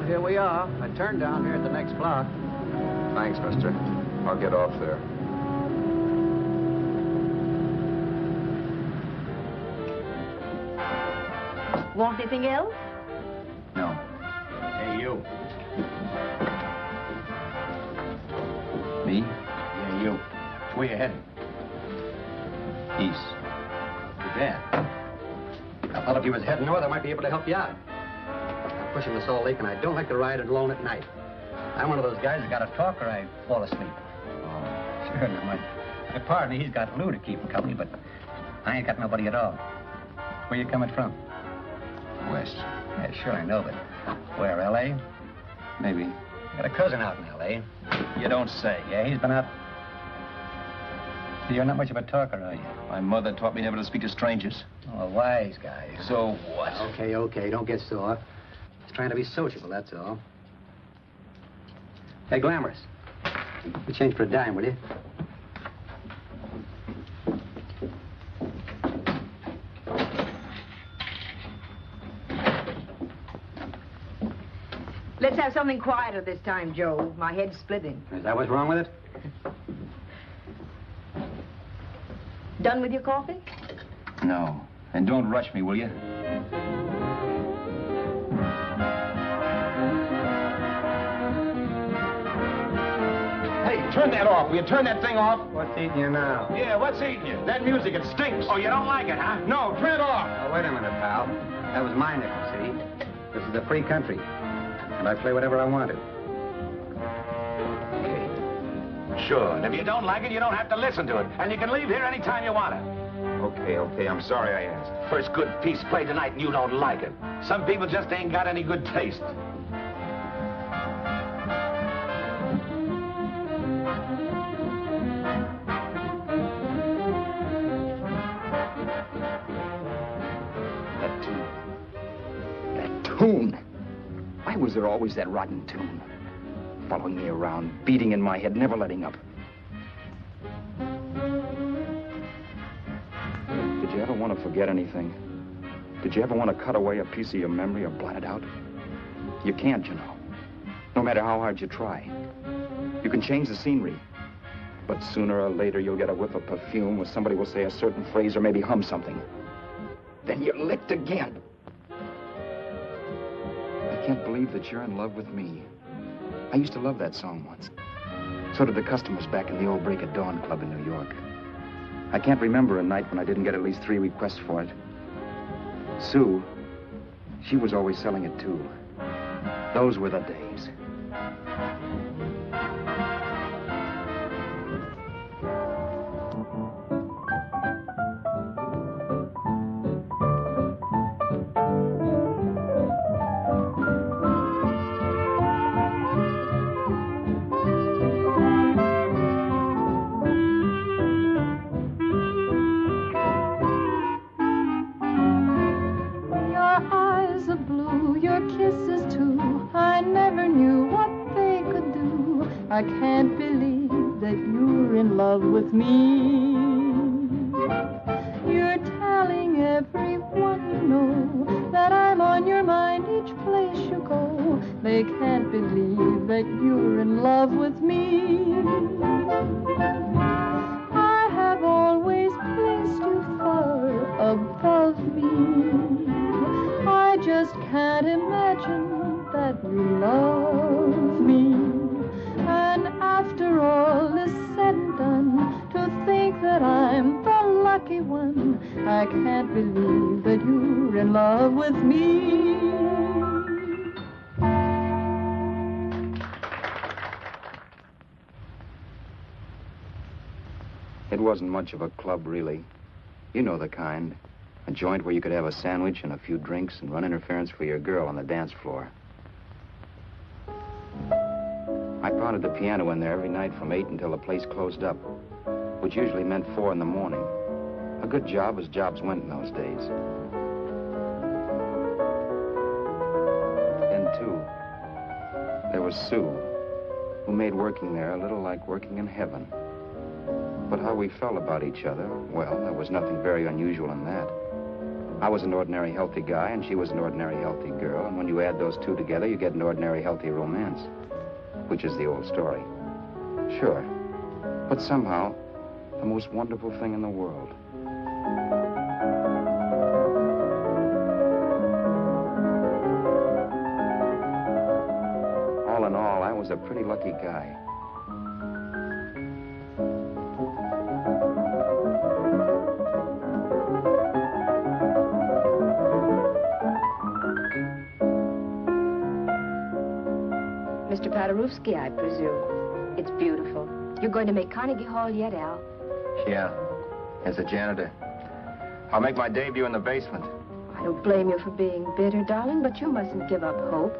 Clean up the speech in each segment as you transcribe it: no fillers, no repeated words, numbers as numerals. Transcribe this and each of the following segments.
here we are. I turned down here at the next block. Thanks, mister. I'll get off there. Want anything else? No. Hey, you. Me? Yeah, you. Where you heading? East. Too bad. I thought if you was heading north, I might be able to help you out. I'm pushing the Salt Lake, and I don't like to ride alone at night. I'm one of those guys that got to talk or I fall asleep. Oh. Sure, now, my partner, he's got Lou to keep him company, but I ain't got nobody at all. Where you coming from? West. Yeah, sure, I know, but where, L.A.? Maybe. Got a cousin out in L.A. You don't say. Yeah, he's been out. You're not much of a talker, are you? My mother taught me never to speak to strangers. Oh, a wise guy. So what? Okay, don't get sore. Just trying to be sociable, that's all. Hey, Glamorous. You change for a dime, will you? Let's have something quieter this time, Joe. My head's splitting. Is that what's wrong with it? Done with your coffee? No. And don't rush me, will you? Hey, turn that off. Will you turn that thing off? What's eating you now? Yeah, what's eating you? That music, it stinks. Oh, you don't like it, huh? No, turn it off. Oh, wait a minute, pal. That was my nickel, see? This is a free country. And I play whatever I want to. Sure. And if you don't like it, you don't have to listen to it. And you can leave here anytime you want to. Okay. I'm sorry I asked. First good piece played tonight and you don't like it. Some people just ain't got any good taste. That tune. Why was there always that rotten tune? Following me around, beating in my head, never letting up. Did you ever want to forget anything? Did you ever want to cut away a piece of your memory or blot it out? You can't, you know. No matter how hard you try. You can change the scenery, but sooner or later you'll get a whiff of perfume or somebody will say a certain phrase or maybe hum something. Then you're licked again. I can't believe that you're in love with me. I used to love that song once. So did the customers back in the old Break of Dawn club in New York. I can't remember a night when I didn't get at least 3 requests for it. Sue, she was always selling it too. Those were the days. I can't believe that you're in love with me. You're telling everyone you know that I'm on your mind each place you go. They can't believe that you're in love with me. I have always placed you far above me. I just can't imagine that you love me. And after all is said and done, to think that I'm the lucky one, I can't believe that you're in love with me. It wasn't much of a club, really. You know the kind. A joint where you could have a sandwich and a few drinks and run interference for your girl on the dance floor. I pounded the piano in there every night from 8 until the place closed up, which usually meant 4 in the morning. A good job as jobs went in those days. Then, too, there was Sue, who made working there a little like working in heaven. But how we felt about each other, well, there was nothing very unusual in that. I was an ordinary healthy guy, and she was an ordinary healthy girl. And when you add those two together, you get an ordinary healthy romance, which is the old story. Sure. But somehow, the most wonderful thing in the world. All in all, I was a pretty lucky guy. Mr. Paderewski, I presume. It's beautiful. You're going to make Carnegie Hall yet, Al? Yeah, as a janitor. I'll make my debut in the basement. I don't blame you for being bitter, darling, but you mustn't give up hope.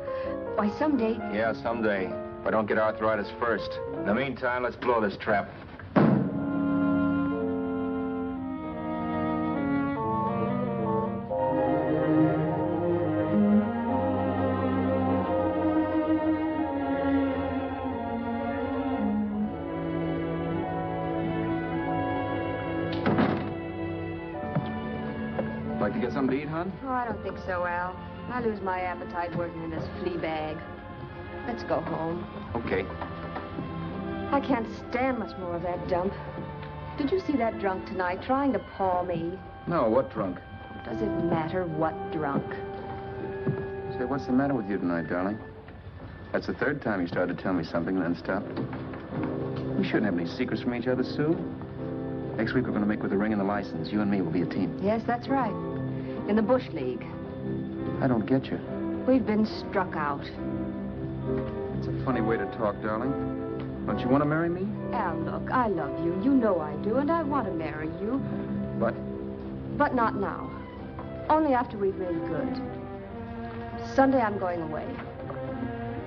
Why, someday... Yeah, someday. If I don't get arthritis first. In the meantime, let's blow this trap. Like to get something to eat, hon? Oh, I don't think so, Al. I lose my appetite working in this flea bag. Let's go home. Okay. I can't stand much more of that dump. Did you see that drunk tonight trying to paw me? No, what drunk? Does it matter what drunk? Say, what's the matter with you tonight, darling? That's the third time you started to tell me something and then stopped. We shouldn't have any secrets from each other, Sue. Next week, we're going to make with the ring and the license. You and me will be a team. Yes, that's right. In the Bush League. I don't get you. We've been struck out. It's a funny way to talk, darling. Don't you want to marry me? Al, look, I love you. You know I do, and I want to marry you. But? But not now. Only after we've made good. Sunday, I'm going away.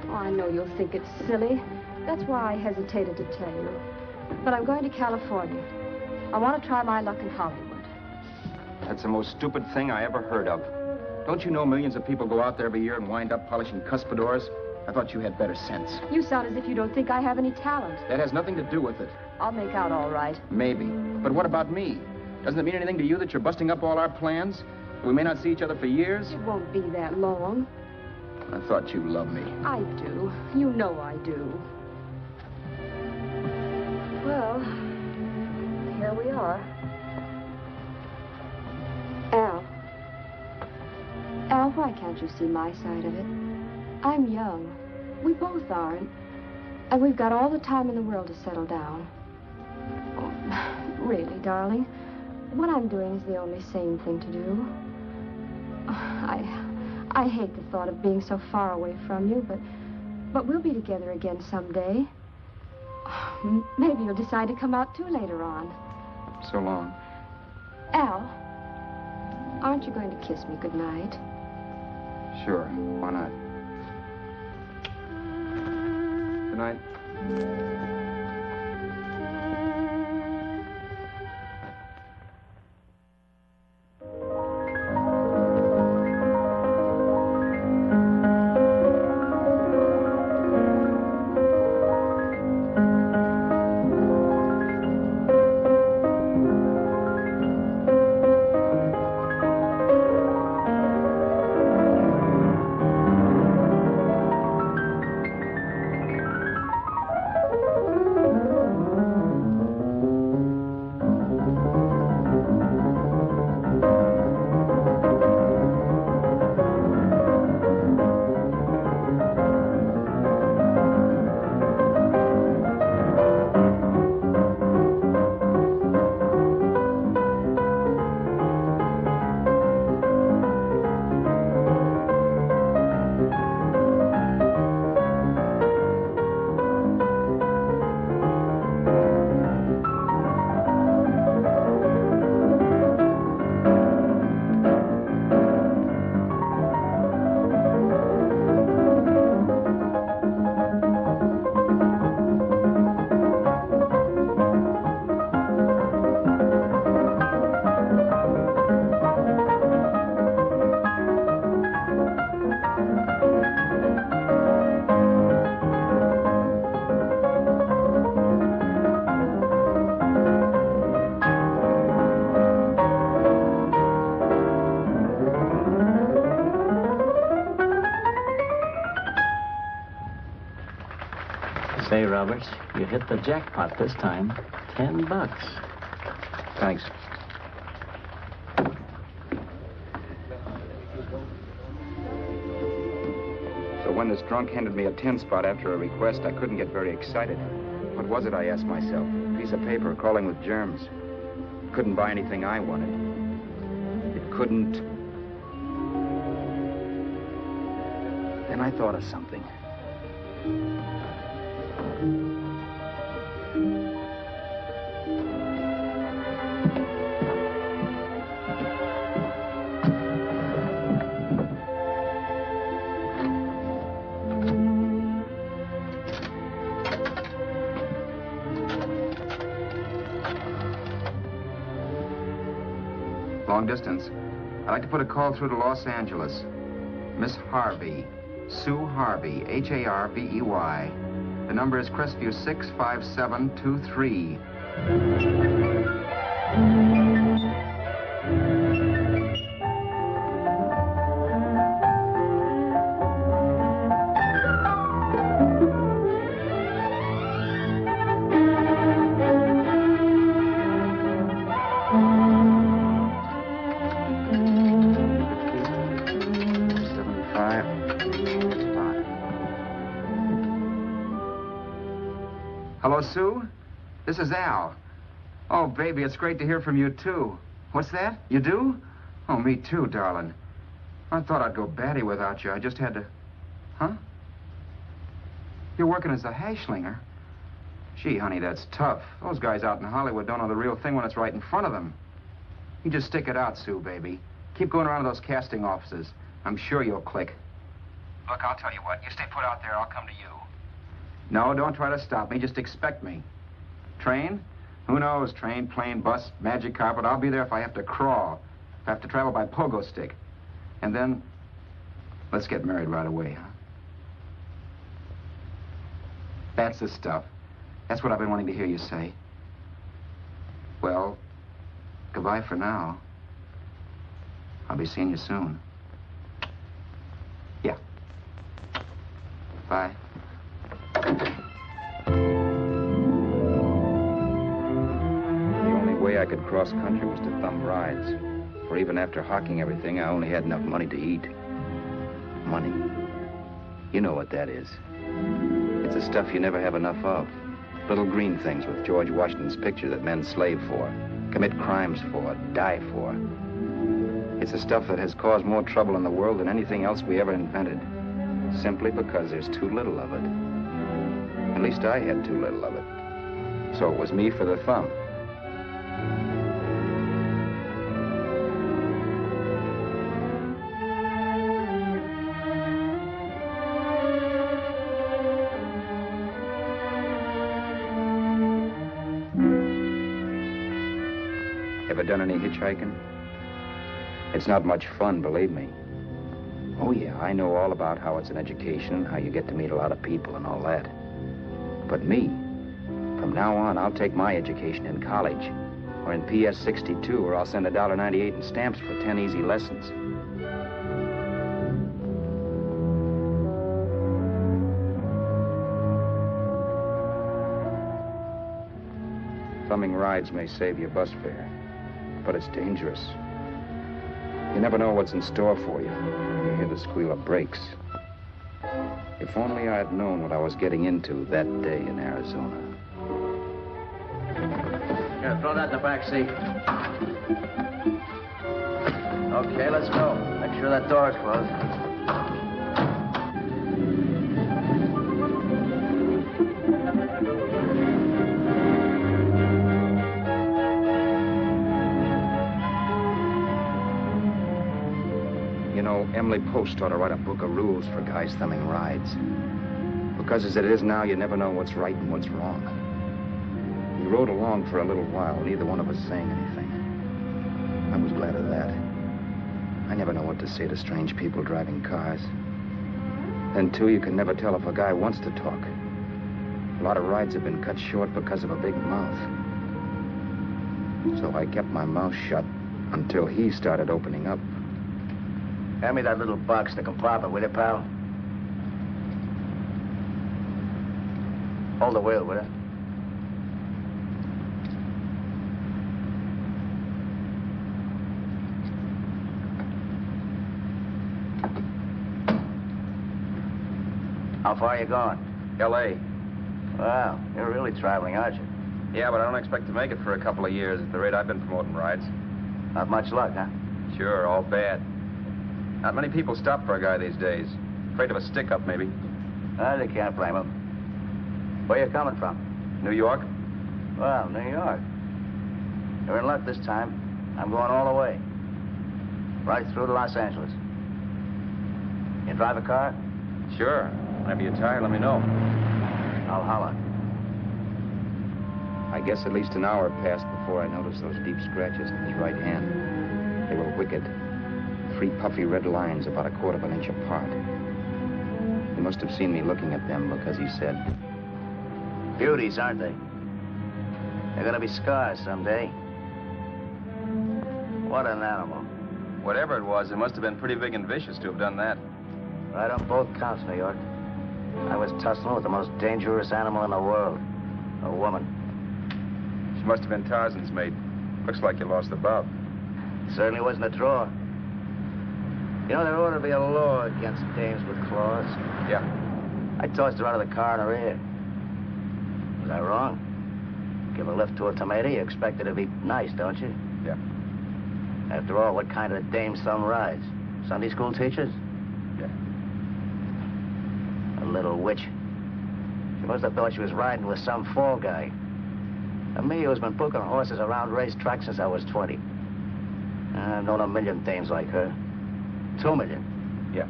Oh, I know you'll think it's silly. That's why I hesitated to tell you. But I'm going to California. I want to try my luck in Hollywood. That's the most stupid thing I ever heard of. Don't you know millions of people go out there every year and wind up polishing cuspidors? I thought you had better sense. You sound as if you don't think I have any talent. That has nothing to do with it. I'll make out all right. Maybe. But what about me? Doesn't it mean anything to you that you're busting up all our plans? We may not see each other for years? It won't be that long. I thought you loved me. I do. You know I do. Well, here we are. Al. Al, why can't you see my side of it? I'm young. We both are, and we've got all the time in the world to settle down. Oh, really, darling, what I'm doing is the only sane thing to do. I hate the thought of being so far away from you, but we'll be together again someday. Maybe you'll decide to come out too later on. So long. Al, aren't you going to kiss me goodnight? Sure. Why not? Good night. Roberts. You hit the jackpot this time. $10. Thanks. So when this drunk handed me a 10 spot after a request, I couldn't get very excited. What was it, I asked myself? A piece of paper crawling with germs. Couldn't buy anything I wanted. It couldn't. Then I thought of something. Long distance. I'd like to put a call through to Los Angeles. Miss Harvey. Sue Harvey, Harvey. The number is Crestview 65723. Hello, Sue? This is Al. Oh, baby, it's great to hear from you, too. What's that? You do? Oh, me too, darling. I thought I'd go batty without you. I just had to... Huh? You're working as a hashlinger? Gee, honey, that's tough. Those guys out in Hollywood don't know the real thing when it's right in front of them. You just stick it out, Sue, baby. Keep going around to those casting offices. I'm sure you'll click. Look, I'll tell you what. You stay put out there, I'll come to you. No, don't try to stop me. Just expect me. Train? Who knows? Train, plane, bus, magic carpet. I'll be there if I have to crawl. If I have to travel by pogo stick. And then, let's get married right away, huh? That's the stuff. That's what I've been wanting to hear you say. Well, goodbye for now. I'll be seeing you soon. Yeah. Bye. The only way I could cross country was to thumb rides. For even after hawking everything, I only had enough money to eat. Money. You know what that is. It's the stuff you never have enough of. Little green things with George Washington's picture that men slave for, commit crimes for, die for. It's the stuff that has caused more trouble in the world than anything else we ever invented. Simply because there's too little of it. At least I had too little of it. So it was me for the thumb. Ever done any hitchhiking? It's not much fun, believe me. Oh, yeah, I know all about how it's an education, how you get to meet a lot of people and all that. But me, from now on, I'll take my education in college, or in PS 62, or I'll send $1.98 in stamps for 10 easy lessons. Thumbing rides may save you bus fare, but it's dangerous. You never know what's in store for you. You hear the squeal of brakes. If only I had known what I was getting into that day in Arizona. Here, throw that in the back seat. Okay, let's go. Make sure that door's closed. You know, Emily Post ought to write a book of rules for guys thumbing rides. Because as it is now, you never know what's right and what's wrong. We rode along for a little while, neither one of us saying anything. I was glad of that. I never know what to say to strange people driving cars. Then, too, you can never tell if a guy wants to talk. A lot of rides have been cut short because of a big mouth. So I kept my mouth shut until he started opening up. Hand me that little box, the compartment, will you, pal? Hold the wheel, will you? How far are you going? L.A. Wow, you're really traveling, aren't you? Yeah, but I don't expect to make it for a couple of years at the rate I've been promoting rides. Not much luck, huh? Sure, all bad. Not many people stop for a guy these days. Afraid of a stick-up, maybe. They can't blame him. Where you coming from? New York? Well, New York. You're in luck this time. I'm going all the way. Right through to Los Angeles. You drive a car? Sure. Whenever you're tired, let me know. I'll holler. I guess at least an hour passed before I noticed those deep scratches in his right hand. They were wicked. 3 puffy red lines about a quarter of an inch apart. He must have seen me looking at them because he said, Beauties, aren't they? They're gonna be scars someday. What an animal. Whatever it was, it must have been pretty big and vicious to have done that. Right on both counts, New York. I was tussling with the most dangerous animal in the world. A woman. She must have been Tarzan's mate. Looks like you lost the bout. Certainly wasn't a draw. You know, there ought to be a law against dames with claws. Yeah. I tossed her out of the car in her ear. Was I wrong? Give a lift to a tomato, you expect her to be nice, don't you? Yeah. After all, what kind of dame son rides? Sunday school teachers? Yeah. A little witch. She must have thought she was riding with some fall guy. And me, who's been booking horses around racetracks since I was 20. I've known a million dames like her. 2 million. Yeah.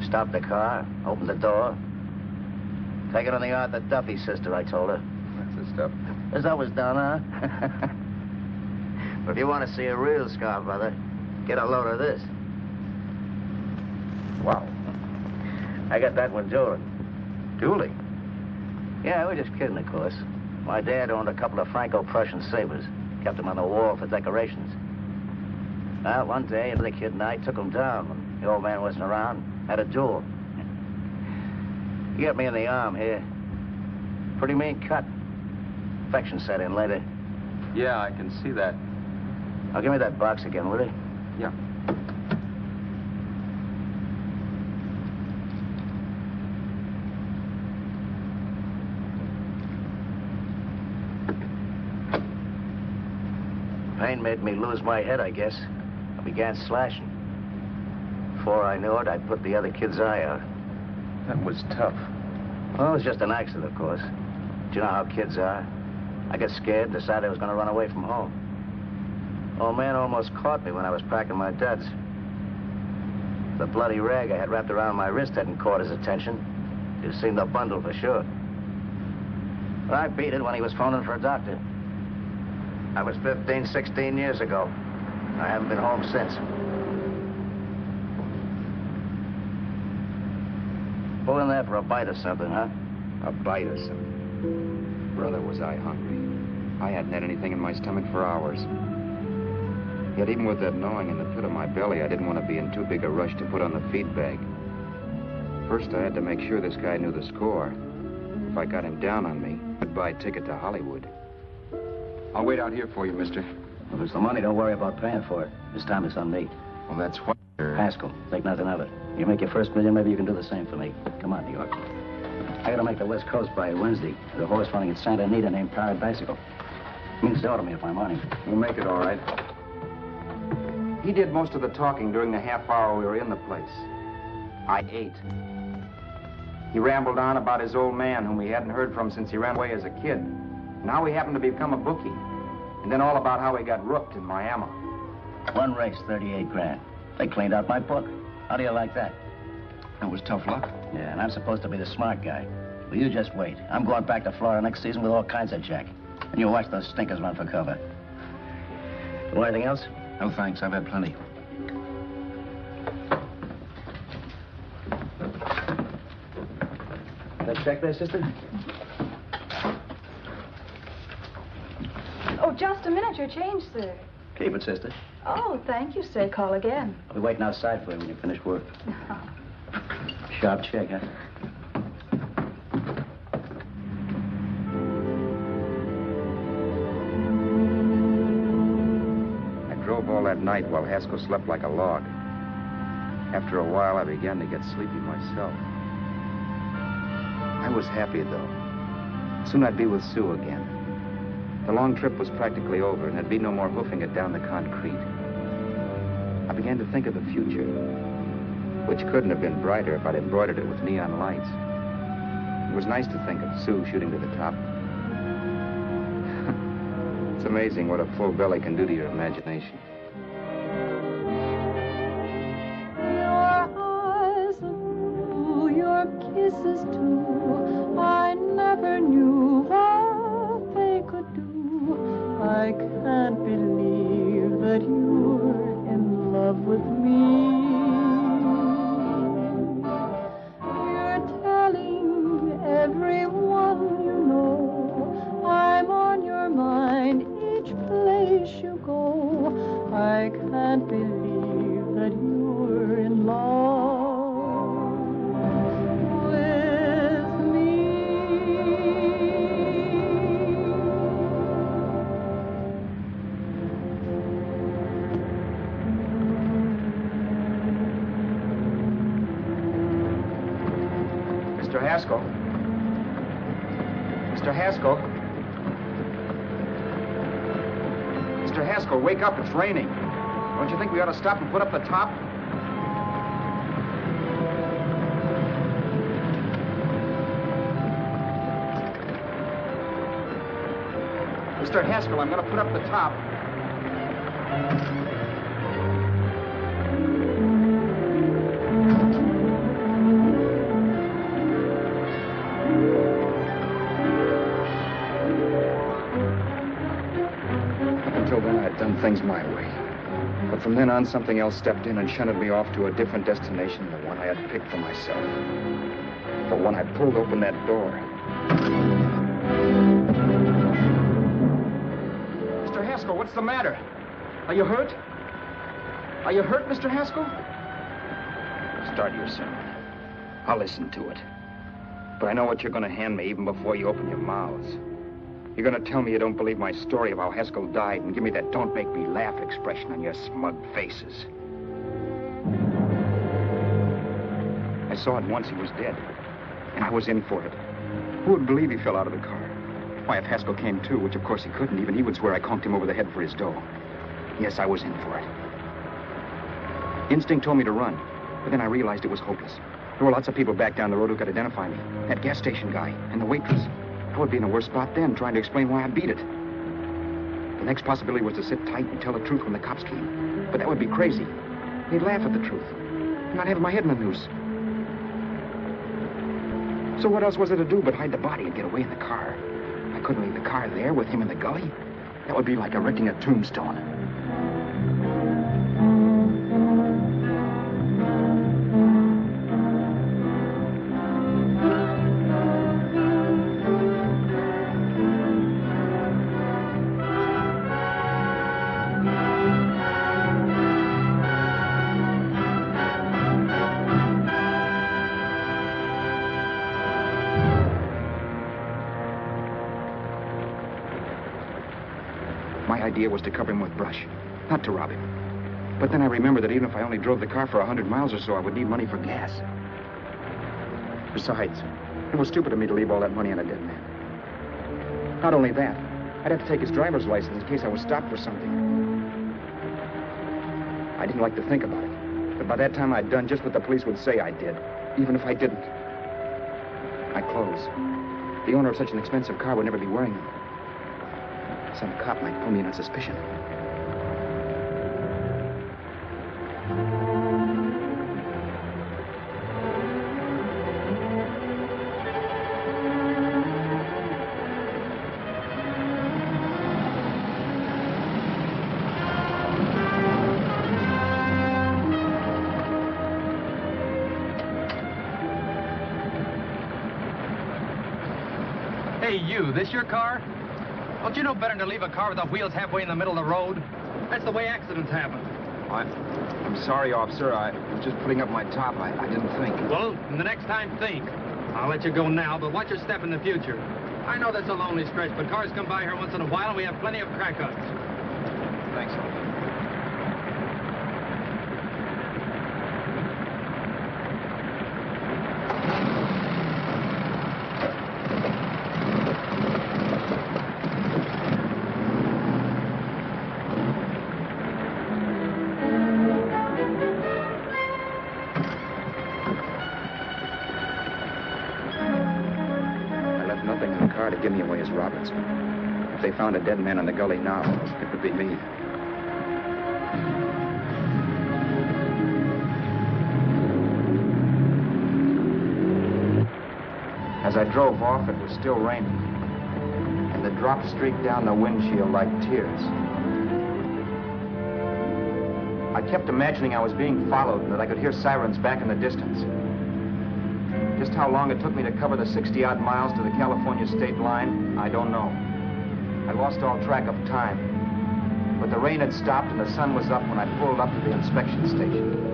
Stopped the car, opened the door. Take it on the Arthur Duffy sister, I told her. That's the stuff. As I was done, huh? But if you want to see a real scar, brother, get a load of this. Wow. I got that one dueling. Dueling? Yeah, we're just kidding, of course. My dad owned a couple of Franco-Prussian sabers. Kept them on the wall for decorations. Well, one day, the kid and I took them down when the old man wasn't around. Had a duel. He got me in the arm here. Pretty mean cut. Infection set in later. Yeah, I can see that. Now, give me that box again, will you? Yeah. Pain made me lose my head, I guess. I began slashing. Before I knew it, I'd put the other kid's eye out. That was tough. Well, it was just an accident, of course. Do you know how kids are? I got scared, decided I was going to run away from home. Old man almost caught me when I was packing my duds. The bloody rag I had wrapped around my wrist hadn't caught his attention. You've seen the bundle for sure. But I beat it when he was phoning for a doctor. That was 15, 16 years ago. I haven't been home since. Pull in there for a bite or something, huh? a bite or something. Brother, was I hungry. I hadn't had anything in my stomach for hours. Yet even with that gnawing in the pit of my belly, I didn't want to be in too big a rush to put on the feed bag. First, I had to make sure this guy knew the score. If I got him down on me, goodbye ticket to Hollywood. I'll wait out here for you, mister. If it's the money, don't worry about paying for it. This time it's on me. Well, that's what... Haskell, think nothing of it. You make your first million, maybe you can do the same for me. Come on, New York. I gotta make the West Coast by Wednesday. There's a horse running at Santa Anita named Bicycle. Means to order me if I'm on him. We'll make it all right. He did most of the talking during the half hour we were in the place. I ate. He rambled on about his old man, whom we hadn't heard from since he ran away as a kid. Now he happened to become a bookie. And then all about how he got rooked in Miami. One race, 38 grand. They cleaned out my book. How do you like that? That was tough luck. Yeah, and I'm supposed to be the smart guy. Well, you just wait. I'm going back to Florida next season with all kinds of jack. And you watch those stinkers run for cover. Want anything else? No, thanks. I've had plenty. That check there, sister? Oh, just a minute. Your change, sir. Keep it, sister. Oh, thank you, sir. Call again. I'll be waiting outside for you when you finish work. Sharp check, huh? up all that night while Haskell slept like a log. After a while, I began to get sleepy myself. I was happy, though. Soon I'd be with Sue again. The long trip was practically over, and there'd be no more hoofing it down the concrete. I began to think of the future, which couldn't have been brighter if I'd embroidered it with neon lights. It was nice to think of Sue shooting to the top. It's amazing what a full belly can do to your imagination. Your eyes are blue, your kisses too. I never knew what they could do. I can't believe that you're in love with me. You're telling everyone you know I'm on your mind each place you go. I can't believe that you're in love with me. Mr. Haskell? Mr. Haskell? Mr. Haskell, wake up. It's raining. Don't you think we ought to stop and put up the top? Mr. Haskell, I'm going to put up the top. Until then, I'd done things my way. But from then on, something else stepped in and shunted me off to a different destination than the one I had picked for myself. But when I pulled open that door... Mr. Haskell, what's the matter? Are you hurt? Are you hurt, Mr. Haskell? Start your sermon. I'll listen to it. But I know what you're going to hand me even before you open your mouths. You're going to tell me you don't believe my story of how Haskell died and give me that don't make me laugh expression on your smug faces. I saw at once he was dead, and I was in for it. Who would believe he fell out of the car? Why, if Haskell came too, which of course he couldn't, even he would swear I conked him over the head for his dough. Yes, I was in for it. Instinct told me to run, but then I realized it was hopeless. There were lots of people back down the road who could identify me. That gas station guy and the waitress. I would be in a worse spot then, trying to explain why I beat it. The next possibility was to sit tight and tell the truth when the cops came. But that would be crazy. They'd laugh at the truth. And I'd have my head in the noose. So what else was there to do but hide the body and get away in the car? I couldn't leave the car there with him in the gully. That would be like erecting a tombstone. My idea was to cover him with brush, not to rob him. But then I remembered that even if I only drove the car for 100 miles or so, I would need money for gas. Besides, it was stupid of me to leave all that money on a dead man. Not only that, I'd have to take his driver's license in case I was stopped for something. I didn't like to think about it, but by that time I'd done just what the police would say I did, even if I didn't. My clothes. The owner of such an expensive car would never be wearing them. Some cop might pull me in on suspicion. Hey, you, this your car? Don't you know better than to leave a car with the wheels halfway in the middle of the road? That's the way accidents happen. I'm sorry, officer. I was just putting up my top. I didn't think. Well, the next time, think. I'll let you go now, but watch your step in the future. I know that's a lonely stretch, but cars come by here once in a while, and we have plenty of crack-ups. Thanks, officer. Roberts. If they found a dead man in the gully now, it would be me. As I drove off, it was still raining, and the drops streaked down the windshield like tears. I kept imagining I was being followed and that I could hear sirens back in the distance. Just how long it took me to cover the 60-odd miles to the California state line, I don't know. I lost all track of time. But the rain had stopped and the sun was up when I pulled up to the inspection station.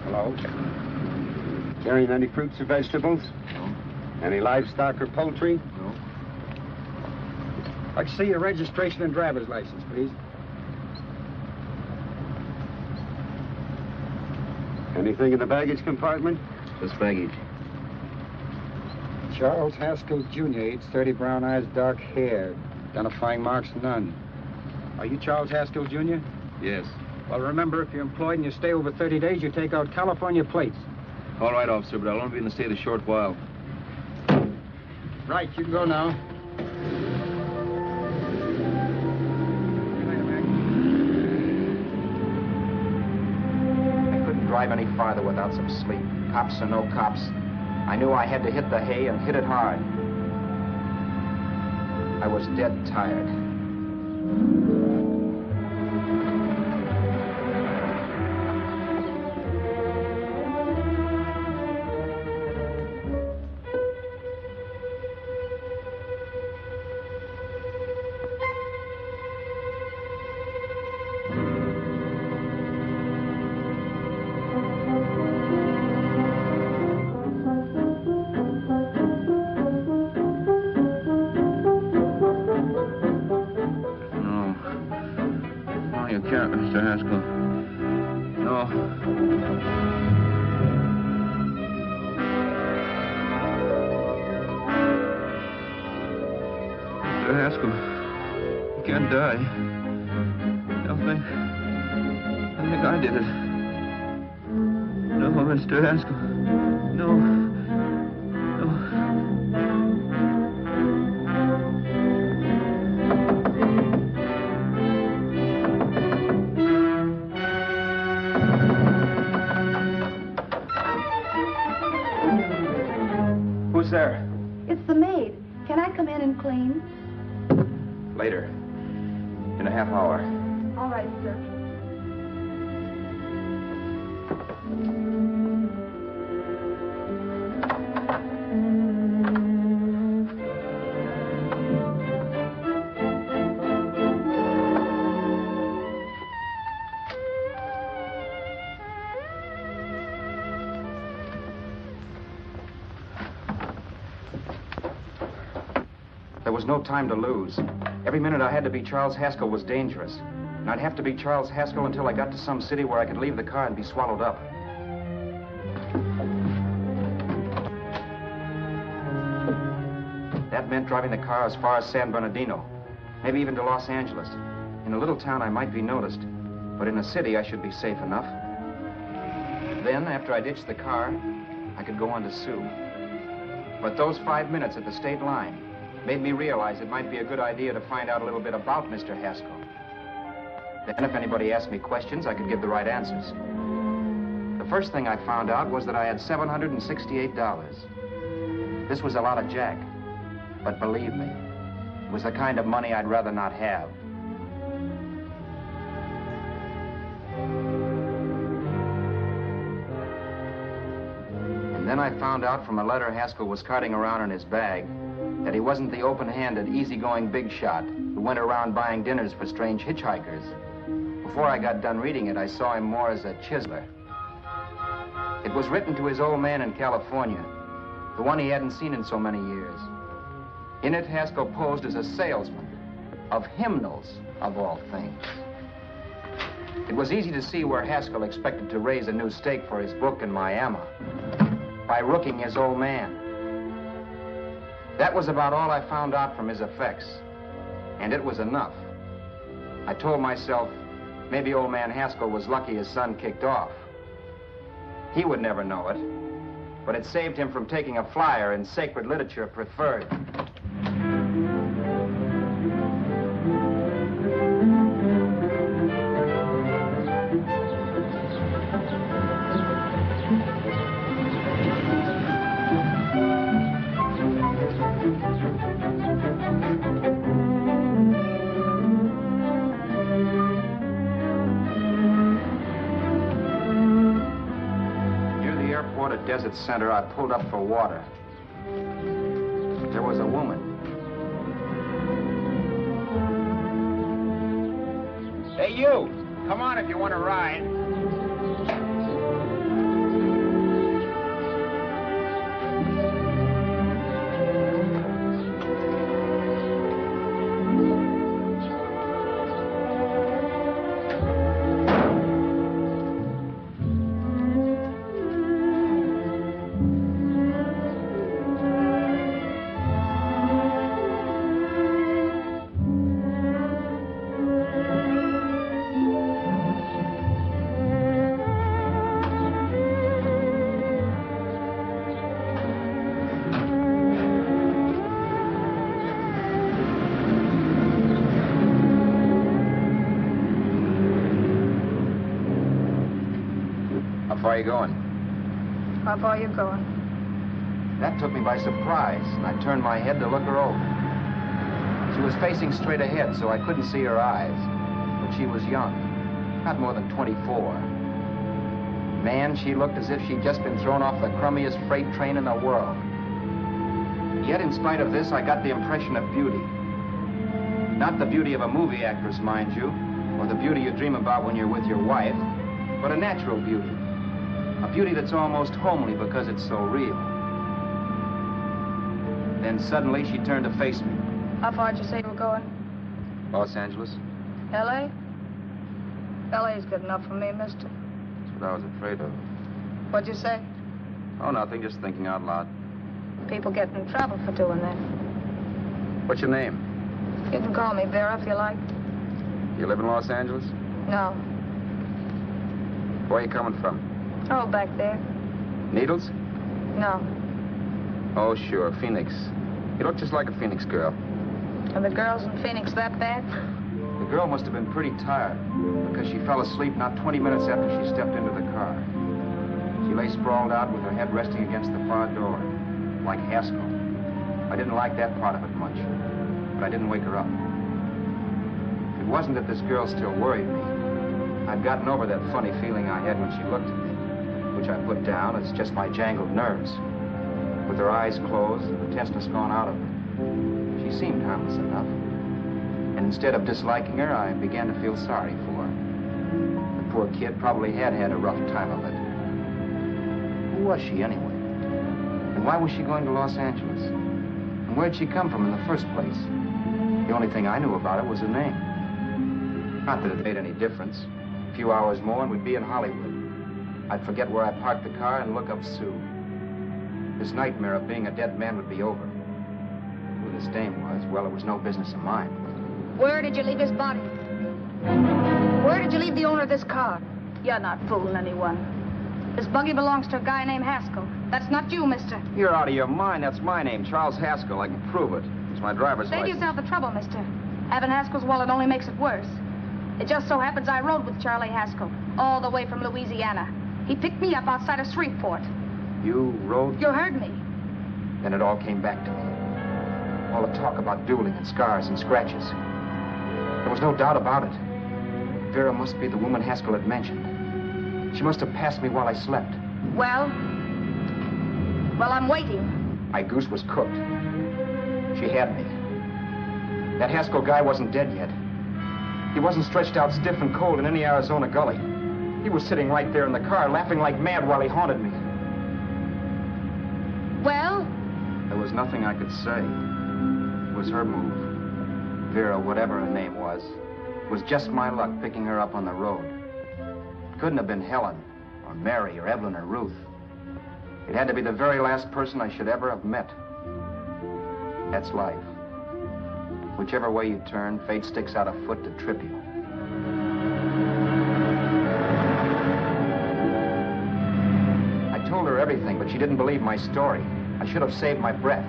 Hello? Carrying any fruits or vegetables? No. Any livestock or poultry? No. I'd like to see your registration and driver's license, please. Anything in the baggage compartment? Just baggage. Charles Haskell Jr., age 30, brown eyes, dark hair. Identifying marks, none. Are you Charles Haskell Jr.? Yes. Well, remember, if you're employed and you stay over 30 days, you take out California plates. All right, officer, but I'll only be in the state a short while. Right, you can go now. I couldn't drive any farther without some sleep. Cops or no cops, I knew I had to hit the hay and hit it hard. I was dead tired. Mr. Haskell. No. Mr. Haskell, you can't die. I think I did it. No, Mr. Haskell. No. Who's there? It's the maid. Can I come in and clean? Later. In a half hour. All right, sir. There was no time to lose. Every minute I had to be Charles Haskell was dangerous. And I'd have to be Charles Haskell until I got to some city where I could leave the car and be swallowed up. That meant driving the car as far as San Bernardino, maybe even to Los Angeles. In a little town, I might be noticed, but in a city, I should be safe enough. Then, after I ditched the car, I could go on to sue. But those 5 minutes at the state line made me realize it might be a good idea to find out a little bit about Mr. Haskell. Then if anybody asked me questions, I could give the right answers. The first thing I found out was that I had $768. This was a lot of jack, but believe me, it was the kind of money I'd rather not have. And then I found out from a letter Haskell was carting around in his bag that he wasn't the open-handed, easygoing big shot who went around buying dinners for strange hitchhikers. Before I got done reading it, I saw him more as a chiseler. It was written to his old man in California, the one he hadn't seen in so many years. In it, Haskell posed as a salesman of hymnals, of all things. It was easy to see where Haskell expected to raise a new stake for his book in Miami by rooking his old man. That was about all I found out from his effects, and it was enough. I told myself, maybe old man Haskell was lucky his son kicked off. He would never know it, but it saved him from taking a flyer in sacred literature preferred. Desert Center, I pulled up for water. There was a woman. Hey, you! Come on if you want to ride. How far are you going? How far are you going? That took me by surprise, and I turned my head to look her over. She was facing straight ahead, so I couldn't see her eyes. But she was young, not more than 24. Man, she looked as if she'd just been thrown off the crummiest freight train in the world. Yet, in spite of this, I got the impression of beauty. Not the beauty of a movie actress, mind you, or the beauty you dream about when you're with your wife, but a natural beauty. A beauty that's almost homely because it's so real. Then suddenly she turned to face me. How far did you say you were going? Los Angeles. L.A.? L.A.'s good enough for me, mister. That's what I was afraid of. What'd you say? Oh, nothing, just thinking out loud. People get in trouble for doing that. What's your name? You can call me Vera if you like. You live in Los Angeles? No. Where are you coming from? Oh, back there. Needles? No. Oh, sure, Phoenix. You look just like a Phoenix girl. Are the girls in Phoenix that bad? The girl must have been pretty tired because she fell asleep not 20 minutes after she stepped into the car. She lay sprawled out with her head resting against the far door, like Haskell. I didn't like that part of it much, but I didn't wake her up. It wasn't that this girl still worried me. I'd gotten over that funny feeling I had when she looked at me, which I put down as just my jangled nerves. With her eyes closed and the tenseness gone out of her, she seemed harmless enough. And instead of disliking her, I began to feel sorry for her. The poor kid probably had had a rough time of it. Who was she, anyway? And why was she going to Los Angeles? And where'd she come from in the first place? The only thing I knew about her was her name. Not that it made any difference. A few hours more and we'd be in Hollywood. I'd forget where I parked the car and look up Sue. This nightmare of being a dead man would be over. Who this dame was, well, it was no business of mine. Where did you leave his body? Where did you leave the owner of this car? You're not fooling anyone. This buggy belongs to a guy named Haskell. That's not you, mister. You're out of your mind. That's my name, Charles Haskell. I can prove it. It's my driver's license. Save yourself the trouble, mister. Having Haskell's wallet only makes it worse. It just so happens I rode with Charlie Haskell, all the way from Louisiana. He picked me up outside of Shreveport. You rode? You heard me. Then it all came back to me. All the talk about dueling and scars and scratches. There was no doubt about it. Vera must be the woman Haskell had mentioned. She must have passed me while I slept. Well, I'm waiting. My goose was cooked. She had me. That Haskell guy wasn't dead yet. He wasn't stretched out stiff and cold in any Arizona gully. He was sitting right there in the car, laughing like mad while he haunted me. Well? There was nothing I could say. It was her move. Vera, whatever her name was just my luck picking her up on the road. It couldn't have been Helen, or Mary, or Evelyn, or Ruth. It had to be the very last person I should ever have met. That's life. Whichever way you turn, fate sticks out a foot to trip you. I told her everything everything, but she didn't believe my story. I should have saved my breath.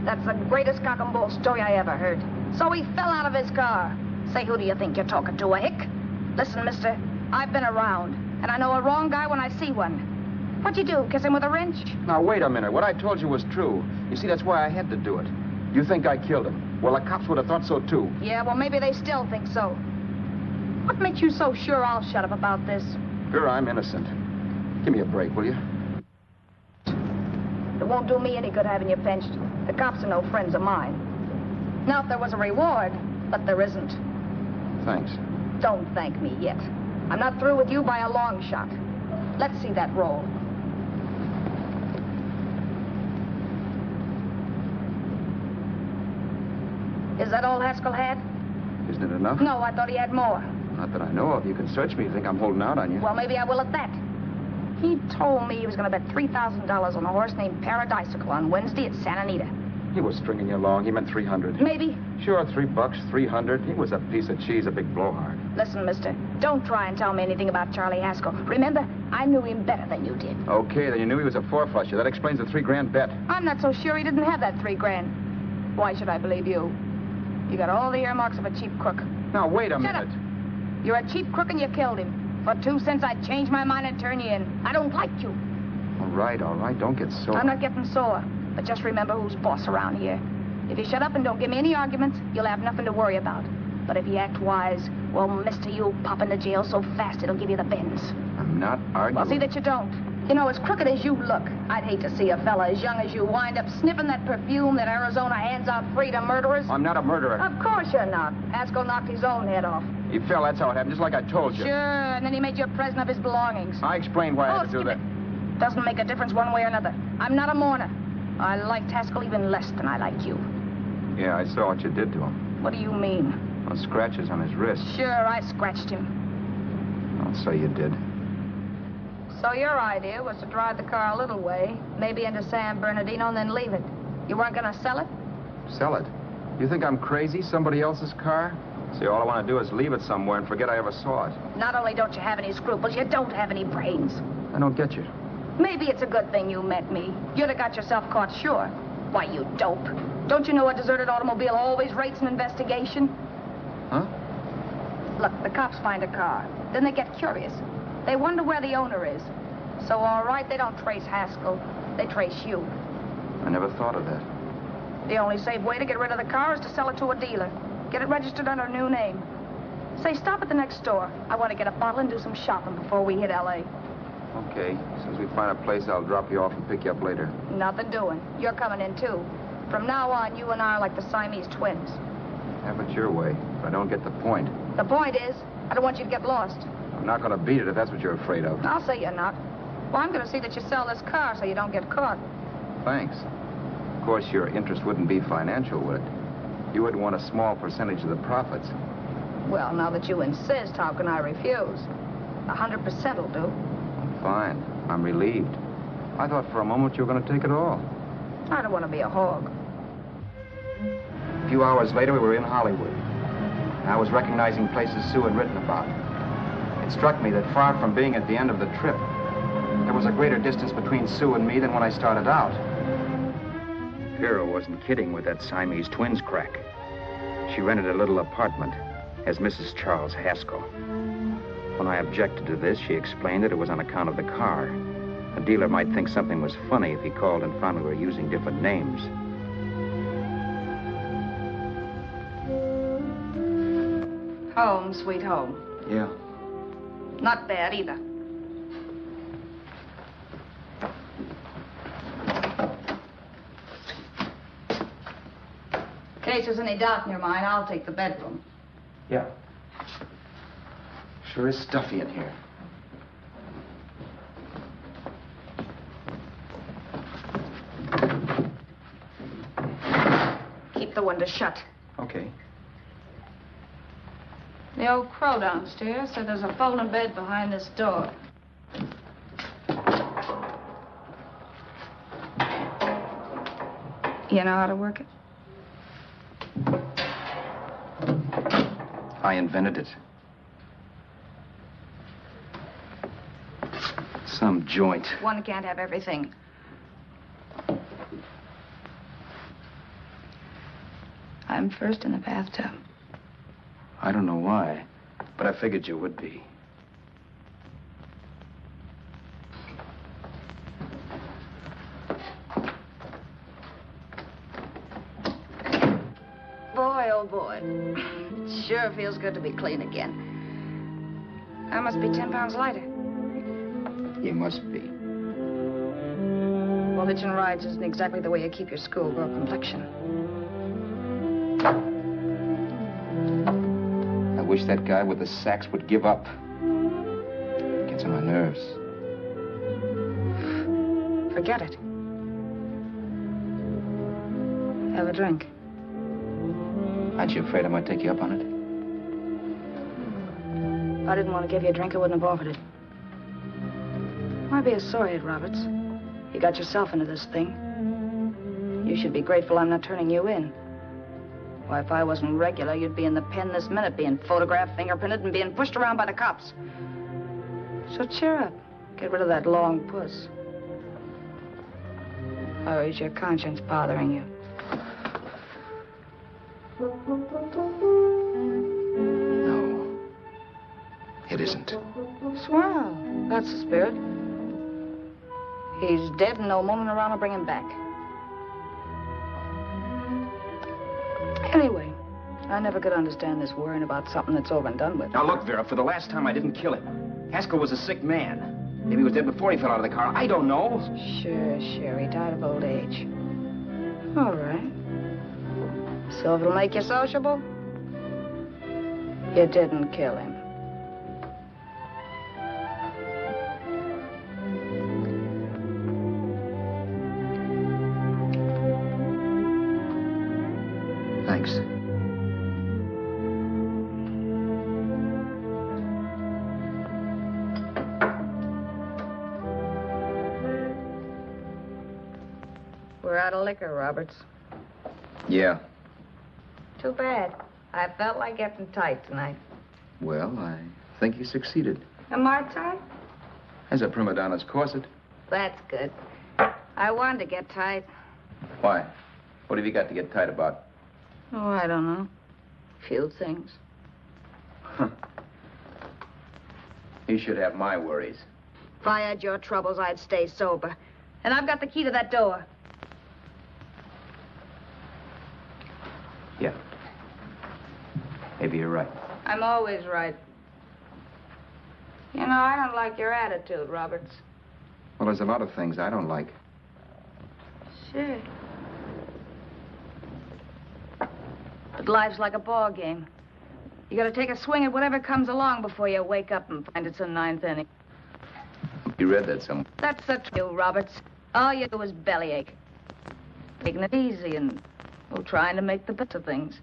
That's the greatest cock and bull story I ever heard. So he fell out of his car. Say, who do you think you're talking to, a hick? Listen, mister, I've been around, and I know a wrong guy when I see one. What'd you do, kiss him with a wrench? Now, wait a minute. What I told you was true. You see, that's why I had to do it. You think I killed him. Well, the cops would have thought so, too. Yeah, well, maybe they still think so. What makes you so sure I'll shut up about this? Sure, I'm innocent. Give me a break, will you? It won't do me any good having you pinched. The cops are no friends of mine. Now, if there was a reward, but there isn't. Thanks. Don't thank me yet. I'm not through with you by a long shot. Let's see that roll. Is that all Haskell had? Isn't it enough? No, I thought he had more. Not that I know of. You can search me. You think I'm holding out on you? Well, maybe I will at that. He told me he was going to bet $3,000 on a horse named Paradisical on Wednesday at Santa Anita. He was stringing you along. He meant 300. Maybe. Sure, $3, 300. He was a piece of cheese, a big blowhard. Listen, mister, don't try and tell me anything about Charlie Haskell. Remember, I knew him better than you did. Okay, then you knew he was a four-flusher. That explains the $3,000 bet. I'm not so sure he didn't have that $3,000. Why should I believe you? You got all the earmarks of a cheap crook. Now, wait a minute. Shut up. You're a cheap crook and you killed him. For 2 cents, I'd change my mind and turn you in. I don't like you. All right. Don't get sore. I'm not getting sore. But just remember who's boss around here. If you shut up and don't give me any arguments, you'll have nothing to worry about. But if you act wise, well, mister, you'll pop into jail so fast it'll give you the bends. I'm not arguing. Well, see that you don't. You know, as crooked as you look, I'd hate to see a fella as young as you wind up sniffing that perfume that Arizona hands out free to murderers. I'm not a murderer. Of course you're not. Haskell knocked his own head off. He fell, that's how it happened, just like I told you. Sure, and then he made you a present of his belongings. I explained why I had to do that. Doesn't make a difference one way or another. I'm not a mourner. I liked Haskell even less than I liked you. Yeah, I saw what you did to him. What do you mean? Those scratches on his wrist. Sure, I scratched him. I'll say you did. So your idea was to drive the car a little way, maybe into San Bernardino, and then leave it. You weren't going to sell it? Sell it? You think I'm crazy? Somebody else's car? See, all I want to do is leave it somewhere and forget I ever saw it. Not only don't you have any scruples, you don't have any brains. I don't get you. Maybe it's a good thing you met me. You'd have got yourself caught, sure. Why, you dope. Don't you know a deserted automobile always rates an investigation? Huh? Look, the cops find a car. Then they get curious. They wonder where the owner is. So, all right, they don't trace Haskell. They trace you. I never thought of that. The only safe way to get rid of the car is to sell it to a dealer. Get it registered under a new name. Say, stop at the next store. I want to get a bottle and do some shopping before we hit L.A. Okay. As soon as we find a place, I'll drop you off and pick you up later. Nothing doing. You're coming in, too. From now on, you and I are like the Siamese twins. Have it your way, but I don't get the point. The point is, I don't want you to get lost. I'm not going to beat it if that's what you're afraid of. I'll say you're not. Well, I'm going to see that you sell this car so you don't get caught. Thanks. Of course, your interest wouldn't be financial, would it? You would want a small percentage of the profits. Well, now that you insist, how can I refuse? 100% will do. Fine. I'm relieved. I thought for a moment you were going to take it all. I don't want to be a hog. A few hours later, we were in Hollywood. I was recognizing places Sue had written about. It struck me that far from being at the end of the trip, there was a greater distance between Sue and me than when I started out. Vera wasn't kidding with that Siamese twins crack. She rented a little apartment as Mrs. Charles Haskell. When I objected to this, she explained that it was on account of the car. A dealer might think something was funny if he called and found we were using different names. Home, sweet home. Yeah. Not bad either. In case there's any doubt in your mind, I'll take the bedroom. Yeah. Sure is stuffy in here. Keep the window shut. Okay. The old crow downstairs said there's a folding bed behind this door. You know how to work it? I invented it. Some joint. One can't have everything. I'm first in the bathtub. I don't know why, but I figured you would be. Boy, oh boy. It sure feels good to be clean again. I must be 10 pounds lighter. You must be. Well, hitching rides isn't exactly the way you keep your schoolgirl complexion. I wish that guy with the sax would give up. Gets on my nerves. Forget it. Have a drink. Aren't you afraid I might take you up on it? If I didn't want to give you a drink, I wouldn't have offered it. Why be a sorehead, Roberts? You got yourself into this thing. You should be grateful I'm not turning you in. Why, if I wasn't regular, you'd be in the pen this minute, being photographed, fingerprinted, and being pushed around by the cops. So cheer up. Get rid of that long puss. Or is your conscience bothering you? No. It isn't. Swell. That's the spirit. He's dead and no moaning around will bring him back. Anyway, I never could understand this worrying about something that's over and done with. Now look, Vera, for the last time I didn't kill him. Haskell was a sick man. Maybe he was dead before he fell out of the car. I don't know. Sure. He died of old age. All right. So if it'll make you sociable, you didn't kill him. Thanks. We're out of liquor, Roberts. Yeah. Too bad. I felt like getting tight tonight. Well, I think you succeeded. Am I tight? As a prima donna's corset. That's good. I wanted to get tight. Why? What have you got to get tight about? Oh, I don't know. Few things. Huh. You should have my worries. If I had your troubles, I'd stay sober. And I've got the key to that door. Yeah. Maybe you're right. I'm always right. You know, I don't like your attitude, Roberts. Well, there's a lot of things I don't like. Sure. But life's like a ball game. You gotta take a swing at whatever comes along before you wake up and find it's a ninth inning. You read that somewhere. That's the truth, Roberts. All you do is bellyache. Taking it easy and, well, trying to make the best of things.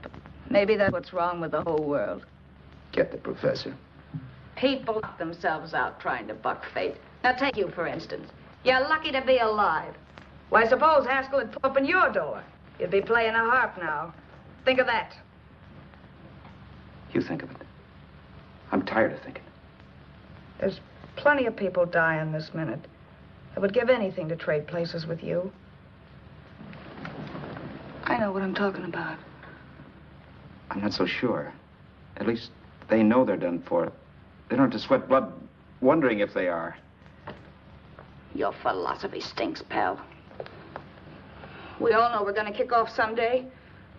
But maybe that's what's wrong with the whole world. Get the professor. People knock themselves out trying to buck fate. Now, take you, for instance. You're lucky to be alive. Why, suppose Haskell had put open your door. You'd be playing a harp now. Think of that. You think of it. I'm tired of thinking. There's plenty of people dying this minute. I would give anything to trade places with you. I know what I'm talking about. I'm not so sure. At least they know they're done for. They don't have to sweat blood wondering if they are. Your philosophy stinks, pal. We all know we're going to kick off someday.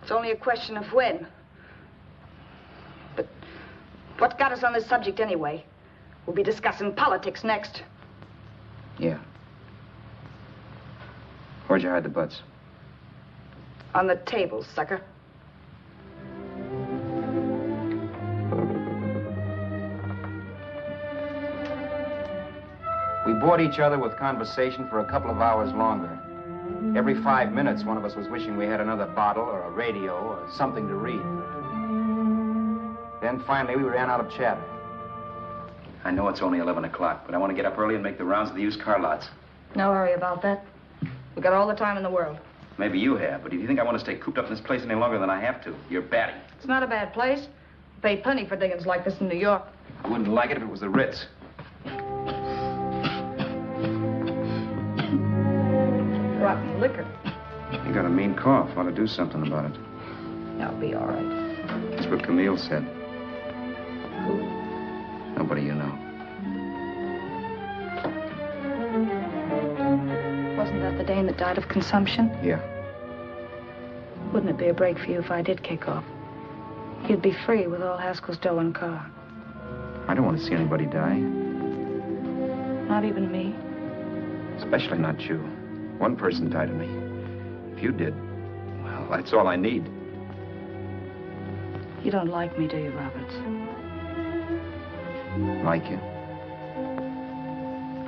It's only a question of when. But what got us on this subject anyway? We'll be discussing politics next. Yeah. Where'd you hide the butts? On the table, sucker. We bored each other with conversation for a couple of hours longer. Every 5 minutes, one of us was wishing we had another bottle or a radio or something to read. Then finally, we ran out of chatter. I know it's only 11 o'clock, but I want to get up early and make the rounds of the used car lots. No hurry about that. We got all the time in the world. Maybe you have, but if you think I want to stay cooped up in this place any longer than I have to, you're batty. It's not a bad place. Pay plenty for diggings like this in New York. I wouldn't like it if it was the Ritz. rotten liquor. You got a mean cough. Ought to do something about it. I'll be all right. That's what Camille said. Who? Nobody you know. Wasn't that the dame that died of consumption? Yeah. Wouldn't it be a break for you if I did kick off? You'd be free with all Haskell's dough and car. I don't want to see anybody die. Not even me. Especially not you. One person died of me. If you did, well, that's all I need. You don't like me, do you, Roberts? Like you.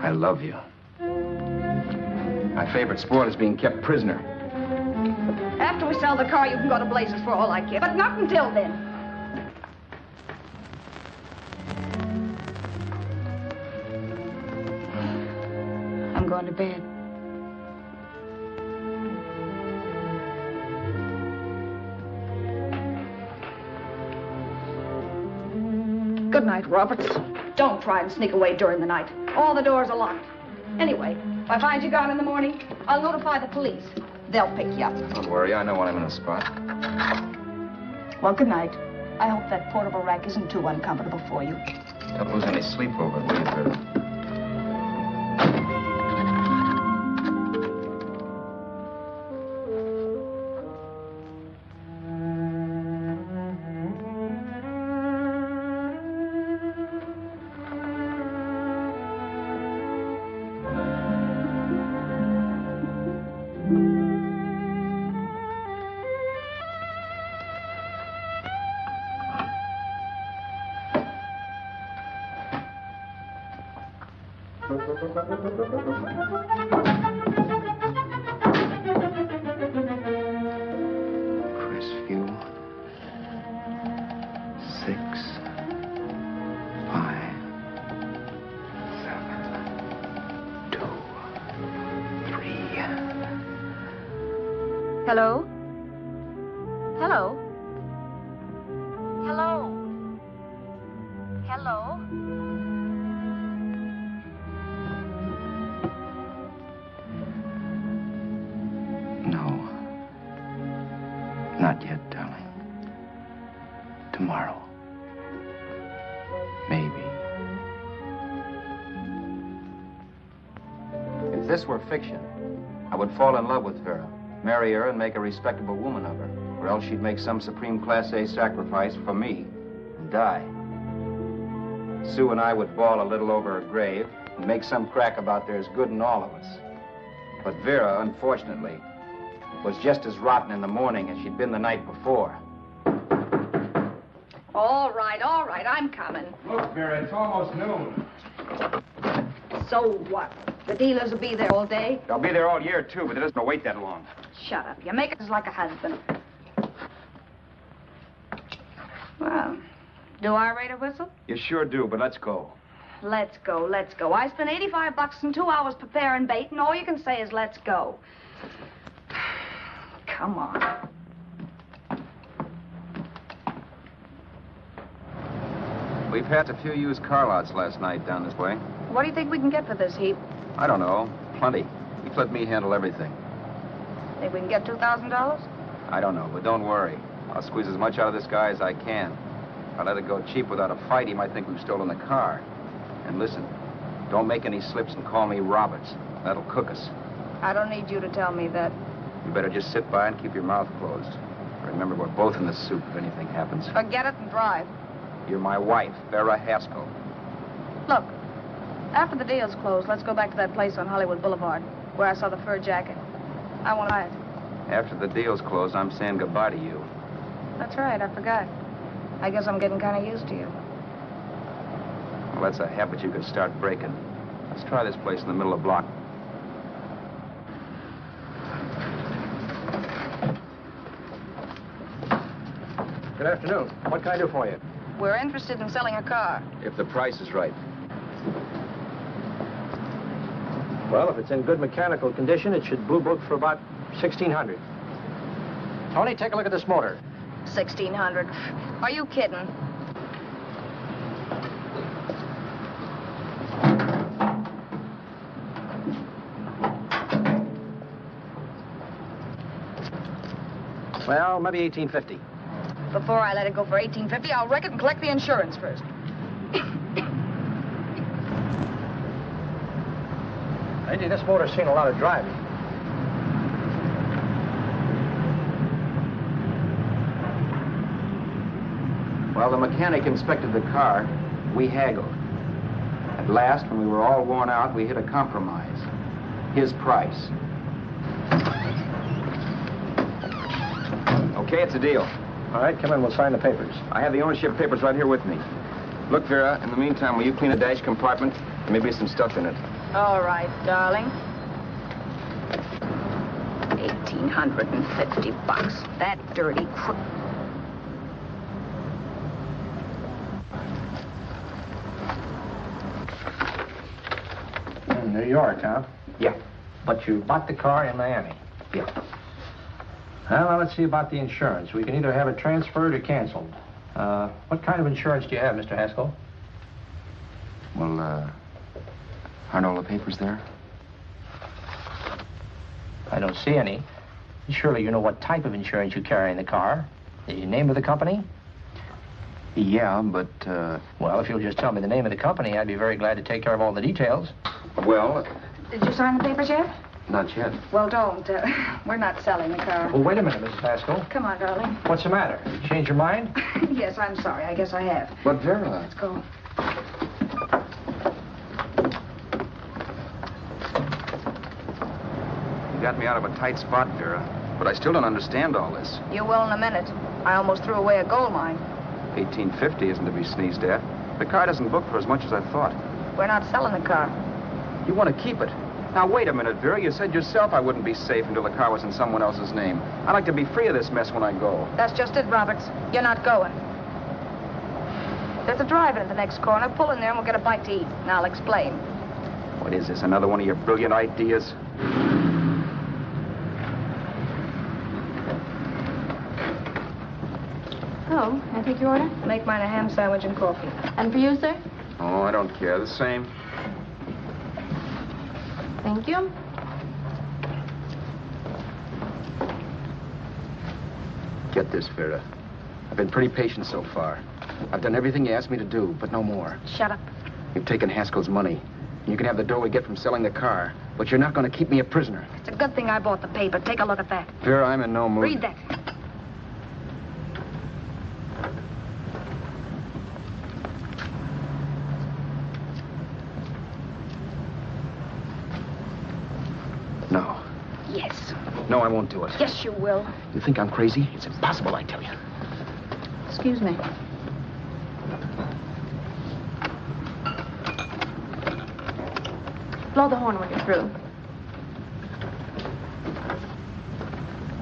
I love you. My favorite sport is being kept prisoner. After we sell the car, you can go to blazes for all I care. But not until then. I'm going to bed. Good night, Roberts. Don't try and sneak away during the night. All the doors are locked. Anyway, if I find you gone in the morning, I'll notify the police. They'll pick you up. Don't worry, I know when I'm in a spot. Well, good night. I hope that portable rack isn't too uncomfortable for you. Don't lose any sleep over it, will you, Vera? Crestview. 6, 5, 7, 2, 3. Hello? Hello? Hello? Hello? No. Not yet, darling. Tomorrow. Maybe. If this were fiction, I would fall in love with Vera, marry her, and make a respectable woman of her. Or else she'd make some supreme Class A sacrifice for me and die. Sue and I would bawl a little over her grave and make some crack about there's good in all of us. But Vera, unfortunately, was just as rotten in the morning as she'd been the night before. All right, I'm coming. Look, Vera, it's almost noon. So what? The dealers will be there all day? They'll be there all year, too, but it doesn't wait that long. Shut up. You make us like a husband. Well, do I rate a whistle? You sure do, but let's go. Let's go, let's go. I spent $85 and 2 hours preparing bait, and all you can say is let's go. Come on. We passed a few used car lots last night down this way. What do you think we can get for this heap? I don't know. Plenty. He let me handle everything. Think we can get $2,000? I don't know, but don't worry. I'll squeeze as much out of this guy as I can. If I let it go cheap without a fight, he might think we've stolen the car. And listen, don't make any slips and call me Roberts. That'll cook us. I don't need you to tell me that. You better just sit by and keep your mouth closed. Remember, we're both in the soup if anything happens. Forget it and drive. You're my wife, Vera Haskell. Look, after the deal's closed, let's go back to that place on Hollywood Boulevard where I saw the fur jacket. I want to buy it. After the deal's closed, I'm saying goodbye to you. That's right, I forgot. I guess I'm getting kind of used to you. Well, that's a habit you could start breaking. Let's try this place in the middle of the block. Good afternoon. What can I do for you? We're interested in selling a car. If the price is right. Well, if it's in good mechanical condition, it should blue book for about $1,600. Tony, take a look at this motor. $1,600. Are you kidding? Well, maybe 1850. Before I let it go for 1850, I'll wreck it and collect the insurance first. Lady, this motor's seen a lot of driving. While the mechanic inspected the car, we haggled. At last, when we were all worn out, we hit a compromise. His price. Okay, it's a deal. All right, come in. We'll sign the papers. I have the ownership papers right here with me. Look, Vera, in the meantime, will you clean the dash compartment? There may be some stuff in it. All right, darling. 1,850 bucks. That dirty crook. In New York, huh? Yeah. But you bought the car in Miami. Yeah. Well, now let's see about the insurance. We can either have it transferred or canceled. What kind of insurance do you have, Mr. Haskell? Well, aren't all the papers there? I don't see any. Surely you know what type of insurance you carry in the car. The name of the company? Yeah, but, Well, if you'll just tell me the name of the company, I'd be very glad to take care of all the details. well, Did you sign the papers yet? not yet. Well, don't. We're not selling the car. Well, wait a minute, Mrs. Haskell. Come on, darling. What's the matter? You changed your mind? Yes, I'm sorry. I guess I have. But, Vera... Let's go. You got me out of a tight spot, Vera. But I still don't understand all this. You will in a minute. I almost threw away a gold mine. 1850 isn't to be sneezed at. The car doesn't book for as much as I thought. We're not selling the car. You want to keep it. Now, wait a minute, Vera. You said yourself I wouldn't be safe until the car was in someone else's name. I'd like to be free of this mess when I go. That's just it, Roberts. You're not going. There's a drive-in at the next corner. Pull in there and we'll get a bite to eat. And I'll explain. What is this, another one of your brilliant ideas? Oh, I take your order? Make mine a ham sandwich and coffee. And for you, sir? Oh, I don't care. The same. Thank you. Get this, Vera. I've been pretty patient so far. I've done everything you asked me to do, but no more. Shut up. You've taken Haskell's money. You can have the dough we get from selling the car, but you're not going to keep me a prisoner. It's a good thing I bought the paper. Take a look at that. Vera, I'm in no mood. Read that. No. Yes. No, I won't do it. Yes, you will. You think I'm crazy? It's impossible, I tell you. Excuse me. Blow the horn when you're through.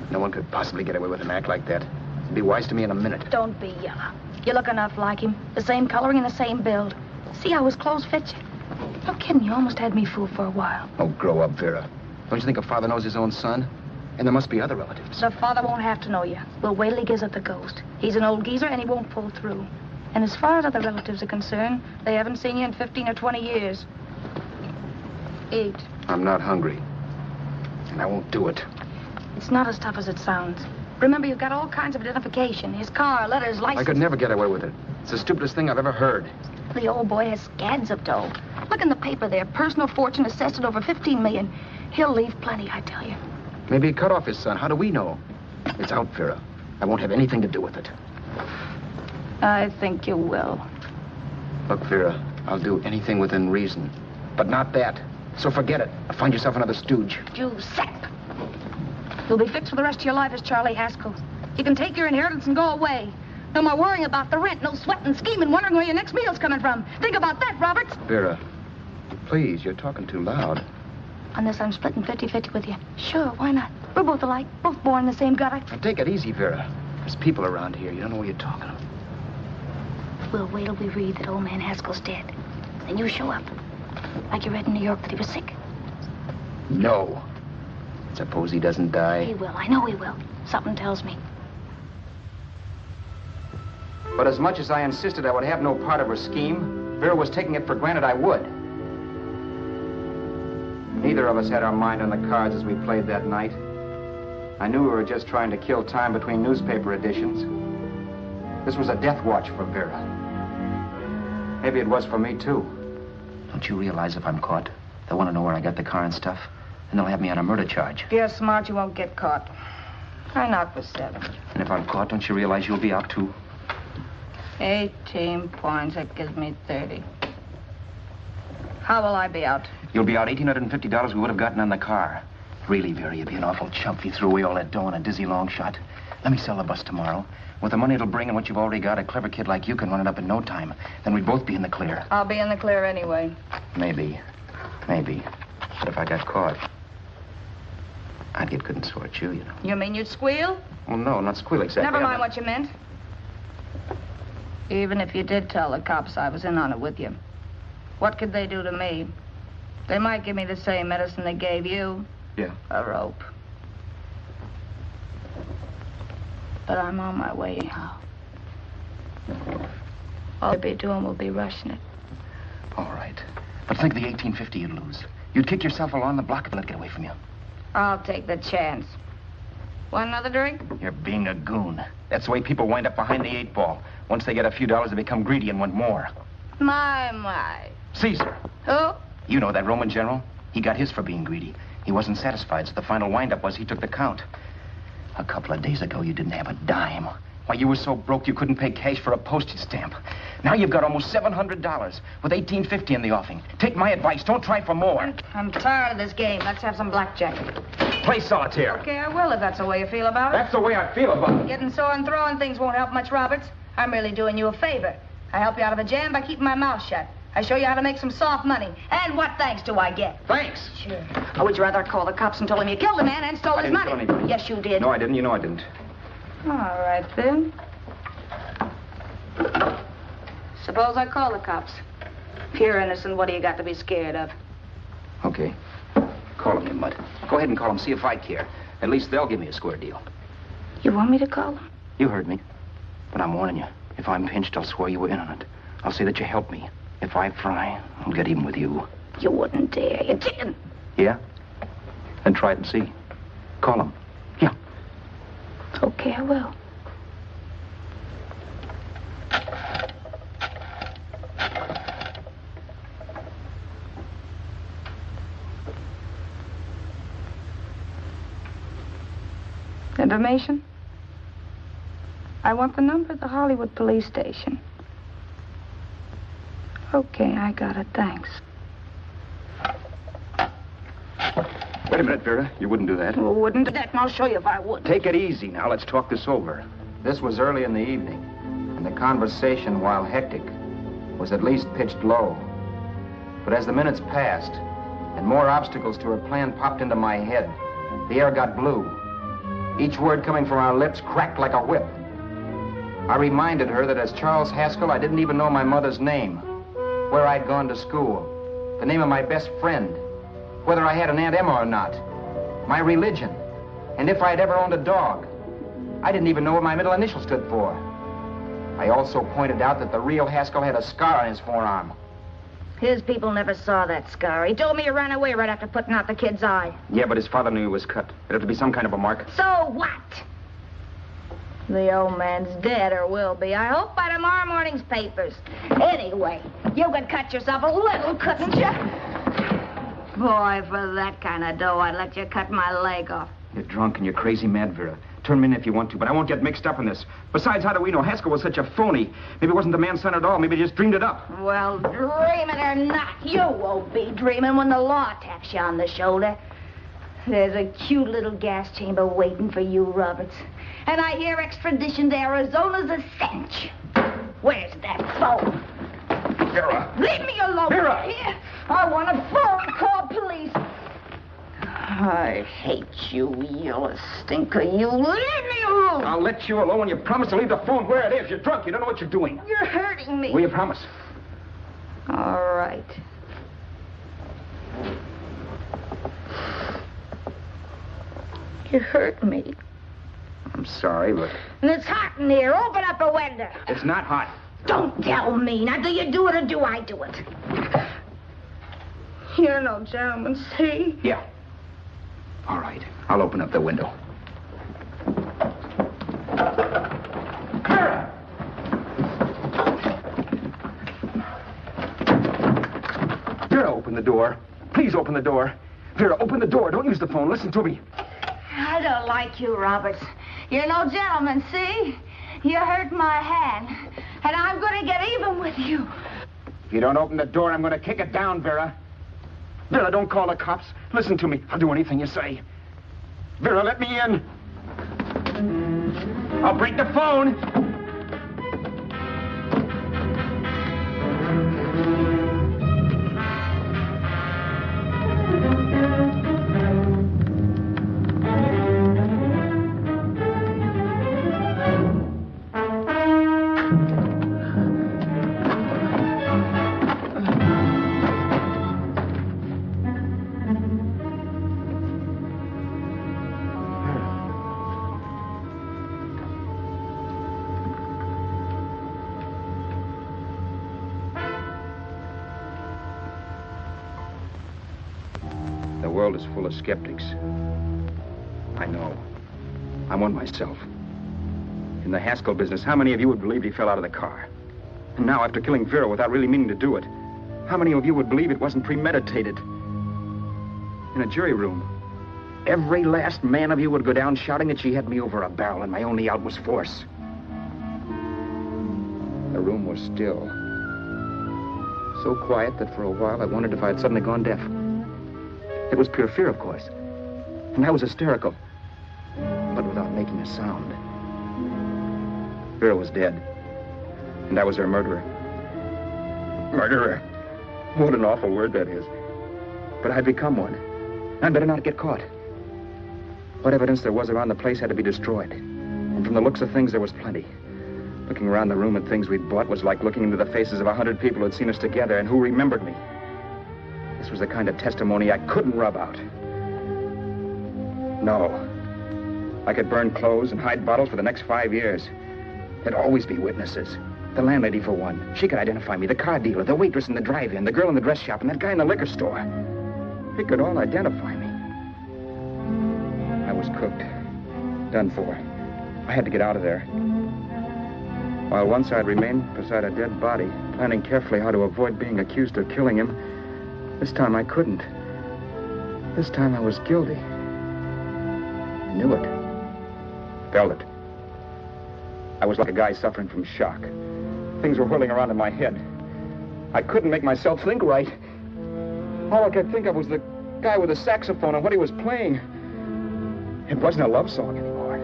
No one could possibly get away with an act like that. It'd be wise to me in a minute. Don't be yellow. You look enough like him. The same coloring and the same build. See how his clothes fit you? No kidding, you almost had me fooled for a while. Oh, grow up, Vera. Don't you think a father knows his own son? And there must be other relatives. The father won't have to know you. We'll wait till he gives up the ghost. He's an old geezer and he won't pull through. And as far as other relatives are concerned, they haven't seen you in 15 or 20 years. Eat. I'm not hungry. And I won't do it. It's not as tough as it sounds. Remember, you've got all kinds of identification. His car, letters, license. I could never get away with it. It's the stupidest thing I've ever heard. The old boy has scads of dough. Look in the paper there. Personal fortune assessed at over $15 million. He'll leave plenty, I tell you. Maybe he cut off his son. How do we know? It's out, Vera. I won't have anything to do with it. I think you will. Look, Vera, I'll do anything within reason. But not that. So forget it. Find yourself another stooge. You sap. You'll be fixed for the rest of your life as Charlie Haskell. You can take your inheritance and go away. No more worrying about the rent, no sweating, scheming, wondering where your next meal's coming from. Think about that, Roberts. Vera, please, you're talking too loud. On this, I'm splitting 50-50 with you. Sure, why not? We're both alike, both born in the same gutter. Now, take it easy, Vera. There's people around here. You don't know what you're talking about. We'll wait till we read that old man Haskell's dead. Then you show up. Like you read in New York that he was sick. No. Suppose he doesn't die. He will. I know he will. Something tells me. But as much as I insisted I would have no part of her scheme, Vera was taking it for granted I would. Neither of us had our mind on the cards as we played that night. I knew we were just trying to kill time between newspaper editions. This was a death watch for Vera. Maybe it was for me, too. Don't you realize if I'm caught, they'll want to know where I got the car and stuff, and they'll have me on a murder charge. If you're smart, you won't get caught. I knock for 7. And if I'm caught, don't you realize you'll be out, too? 18 points, that gives me 30. How will I be out? You'll be out $1,850 we would have gotten on the car. Really, Vera, you'd be an awful chump if you threw away all that dough on a dizzy long shot. Let me sell the bus tomorrow. With the money it'll bring and what you've already got, a clever kid like you can run it up in no time. Then we'd both be in the clear. I'll be in the clear anyway. Maybe. Maybe. But if I got caught, I'd get good and sore at you, you know. You mean you'd squeal? Well, no, not squeal exactly. Never mind what you meant. Even if you did tell the cops I was in on it with you, what could they do to me? They might give me the same medicine they gave you. Yeah. A rope. But I'm on my way now. All I'll be doing will be rushing it. All right. But think of the $1,850 you'd lose. You'd kick yourself along the block if it let it get away from you. I'll take the chance. Want another drink? You're being a goon. That's the way people wind up behind the 8 ball. Once they get a few dollars, they become greedy and want more. My. Caesar. Who? You know that Roman general? He got his for being greedy. He wasn't satisfied, so the final wind-up was he took the count. A couple of days ago, you didn't have a dime. Why, you were so broke you couldn't pay cash for a postage stamp. Now you've got almost $700 with $1,850 in the offing. Take my advice. Don't try for more. I'm tired of this game. Let's have some blackjack. Play solitaire. Okay, I will if that's the way you feel about it. That's the way I feel about it. Getting sore and throwing things won't help much, Roberts. I'm really doing you a favor. I help you out of a jam by keeping my mouth shut. I show you how to make some soft money. And what thanks do I get? Thanks. Sure. Or would you rather call the cops and tell them you killed the man and stole his money? I didn't kill anybody. Yes, you did. No, I didn't. You know I didn't. All right, then. Suppose I call the cops. If you're innocent, what do you got to be scared of? Okay. Call them, you mutt. Go ahead and call them, see if I care. At least they'll give me a square deal. You want me to call them? You heard me. But I'm warning you. If I'm pinched, I'll swear you were in on it. I'll say that you helped me. If I fry, I'll get even with you. You wouldn't dare. You're chicken. Yeah? Then try it and see. Call them. Yeah. Okay, I will. Information? I want the number of the Hollywood police station. Okay, I got it. Thanks. Wait a minute, Vera. You wouldn't do that. Well, wouldn't do that, and I'll show you if I would. Take it easy now. Let's talk this over. This was early in the evening, and the conversation, while hectic, was at least pitched low. But as the minutes passed, and more obstacles to her plan popped into my head, the air got blue. Each word coming from our lips cracked like a whip. I reminded her that as Charles Haskell, I didn't even know my mother's name, where I'd gone to school, the name of my best friend, whether I had an Aunt Emma or not, my religion, and if I'd ever owned a dog. I didn't even know what my middle initial stood for. I also pointed out that the real Haskell had a scar on his forearm. His people never saw that scar. He told me he ran away right after putting out the kid's eye. Yeah, but his father knew he was cut. It had to be some kind of a mark. So what? The old man's dead, or will be. I hope by tomorrow morning's papers. Anyway, you could cut yourself a little, couldn't you? Boy, for that kind of dough, I'd let you cut my leg off. You're drunk and you're crazy mad, Vera. Turn me in if you want to, but I won't get mixed up in this. Besides, how do we know Haskell was such a phony? Maybe it wasn't the man's son at all. Maybe he just dreamed it up. Well, dreaming or not, you won't be dreaming when the law taps you on the shoulder. There's a cute little gas chamber waiting for you, Roberts. And I hear extradition to Arizona's a cinch. Where's that phone? Vera! Leave me alone! Vera! Here, I want a phone call, police. I hate you yellow stinker. You leave me alone. I'll let you alone when you promise to leave the phone where it is. You're drunk. You don't know what you're doing. You're hurting me. Will you promise? All right. You hurt me. I'm sorry, but... And it's hot in here. Open up a window. It's not hot. Don't tell me. Now, do you do it or do I do it? You're no gentleman, see? Yeah. All right. I'll open up the window. the door. Please open the door. Vera, open the door. Don't use the phone. Listen to me. I don't like you, Roberts. You're no gentleman, see? You hurt my hand, and I'm going to get even with you. If you don't open the door, I'm going to kick it down, Vera. Vera, don't call the cops. Listen to me. I'll do anything you say. Vera, let me in. I'll break the phone. The world is full of skeptics. I know. I'm one myself. In the Haskell business, how many of you would believe he fell out of the car? And now, after killing Vera without really meaning to do it, how many of you would believe it wasn't premeditated? In a jury room, every last man of you would go down shouting that she had me over a barrel and my only out was force. The room was still. So quiet that for a while I wondered if I had suddenly gone deaf. It was pure fear, of course. And I was hysterical. But without making a sound. Vera was dead. And I was her murderer. Murderer? What an awful word that is. But I'd become one. I'd better not get caught. What evidence there was around the place had to be destroyed. And from the looks of things, there was plenty. Looking around the room at things we'd bought was like looking into the faces of 100 people who had seen us together and who remembered me. This was the kind of testimony I couldn't rub out. No. I could burn clothes and hide bottles for the next 5 years. There'd always be witnesses. The landlady, for one. She could identify me. The car dealer, the waitress in the drive-in, the girl in the dress shop, and that guy in the liquor store. They could all identify me. I was cooked. Done for. I had to get out of there. While once I'd remained beside a dead body, planning carefully how to avoid being accused of killing him, this time I couldn't. This time I was guilty. I knew it. Felt it. I was like a guy suffering from shock. Things were whirling around in my head. I couldn't make myself think right. All I could think of was the guy with the saxophone and what he was playing. It wasn't a love song anymore.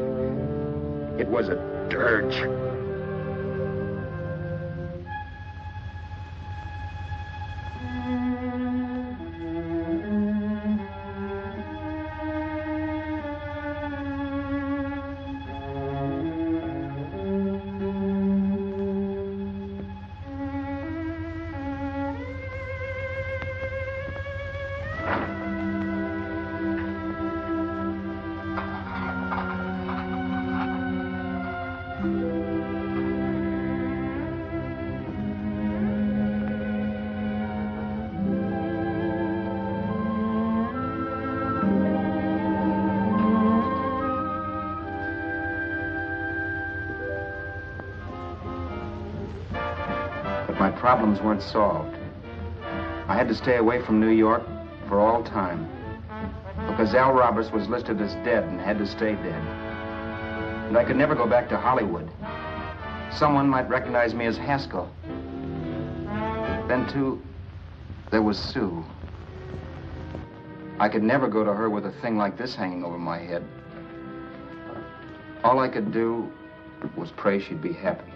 It was a dirge. Problems weren't solved. I had to stay away from New York for all time because Al Roberts was listed as dead and had to stay dead. And I could never go back to Hollywood. Someone might recognize me as Haskell. Then, too, there was Sue. I could never go to her with a thing like this hanging over my head. All I could do was pray she'd be happy.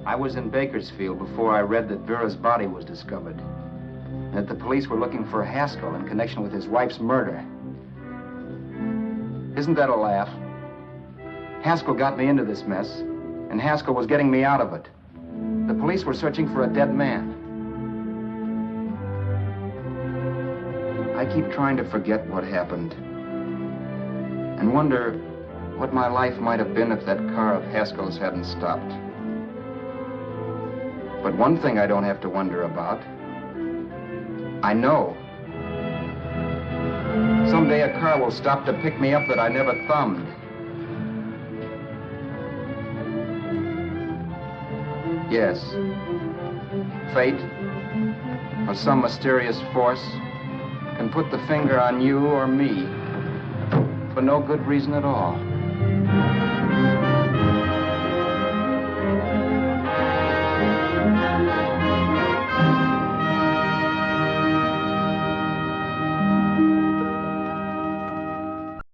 I was in Bakersfield before I read that Vera's body was discovered, and that the police were looking for Haskell in connection with his wife's murder. Isn't that a laugh? Haskell got me into this mess, and Haskell was getting me out of it. The police were searching for a dead man. I keep trying to forget what happened, and wonder what my life might have been if that car of Haskell's hadn't stopped. But one thing I don't have to wonder about. I know. Someday a car will stop to pick me up that I never thumbed. Yes. Fate, or some mysterious force, can put the finger on you or me for no good reason at all.